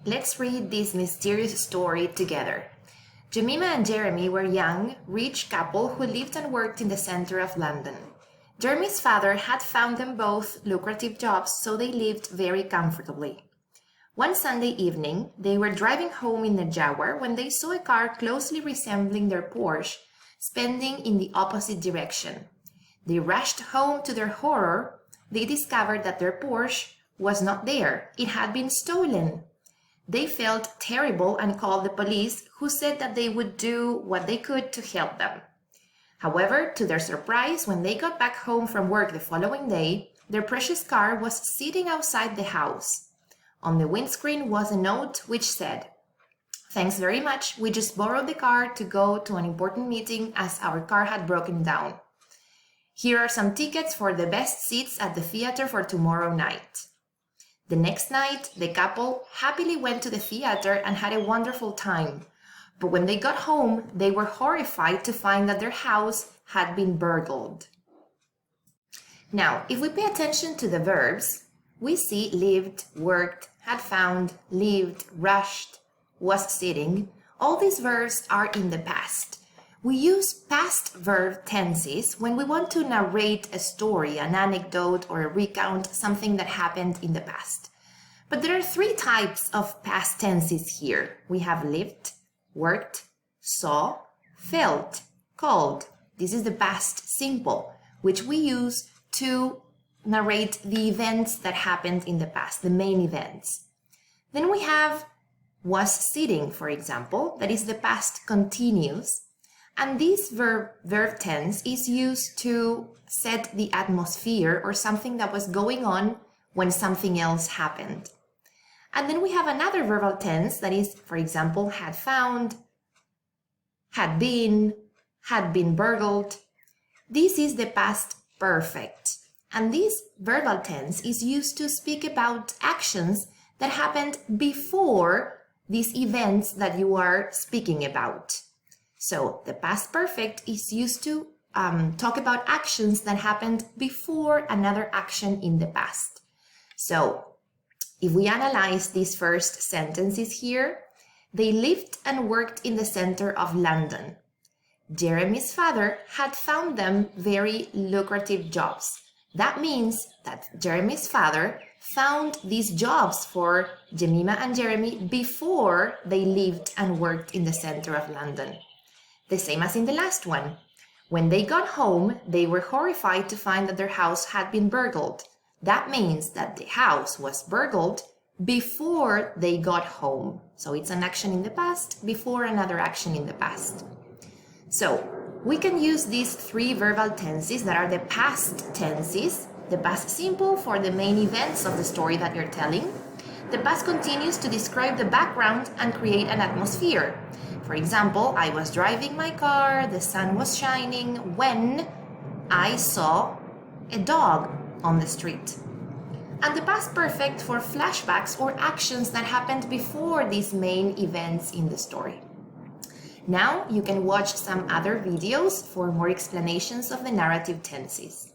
let's read this mysterious story together. Jemima and Jeremy were a young, rich couple who lived and worked in the center of London. Jeremy's father had found them both lucrative jobs, so they lived very comfortably. One Sunday evening, they were driving home in a Jaguar when they saw a car closely resembling their Porsche, spinning in the opposite direction. They rushed home. To their horror, they discovered that their Porsche was not there. It had been stolen. They felt terrible and called the police, who said that they would do what they could to help them. However, to their surprise, when they got back home from work the following day, their precious car was sitting outside the house. On the windscreen was a note which said, "Thanks very much, we just borrowed the car to go to an important meeting as our car had broken down. Here are some tickets for the best seats at the theater for tomorrow night." The next night, the couple happily went to the theater and had a wonderful time. But when they got home, they were horrified to find that their house had been burgled. Now, if we pay attention to the verbs, we see lived, worked, had found, lived, rushed, was sitting. All these verbs are in the past. We use past verb tenses when we want to narrate a story, an anecdote, or recount something that happened in the past. But there are three types of past tenses here. We have lived, worked, saw, felt, called. This is the past simple, which we use to narrate the events that happened in the past, the main events. Then we have was sitting, for example, that is the past continuous. And this verb tense is used to set the atmosphere or something that was going on when something else happened. And then we have another verbal tense that is, for example, had found, had been burgled. This is the past perfect. And this verbal tense is used to speak about actions that happened before these events that you are speaking about. So the past perfect is used to talk about actions that happened before another action in the past. So if we analyze these first sentences here, they lived and worked in the center of London. Jeremy's father had found them very lucrative jobs. That means that Jeremy's father found these jobs for Jemima and Jeremy before they lived and worked in the center of London. The same as in the last one. When they got home, they were horrified to find that their house had been burgled. That means that the house was burgled before they got home. So it's an action in the past before another action in the past. So we can use these three verbal tenses that are the past tenses. The past simple for the main events of the story that you're telling. The past continuous to describe the background and create an atmosphere. For example, I was driving my car, the sun was shining when I saw a dog on the street. And the past perfect for flashbacks or actions that happened before these main events in the story. Now you can watch some other videos for more explanations of the narrative tenses.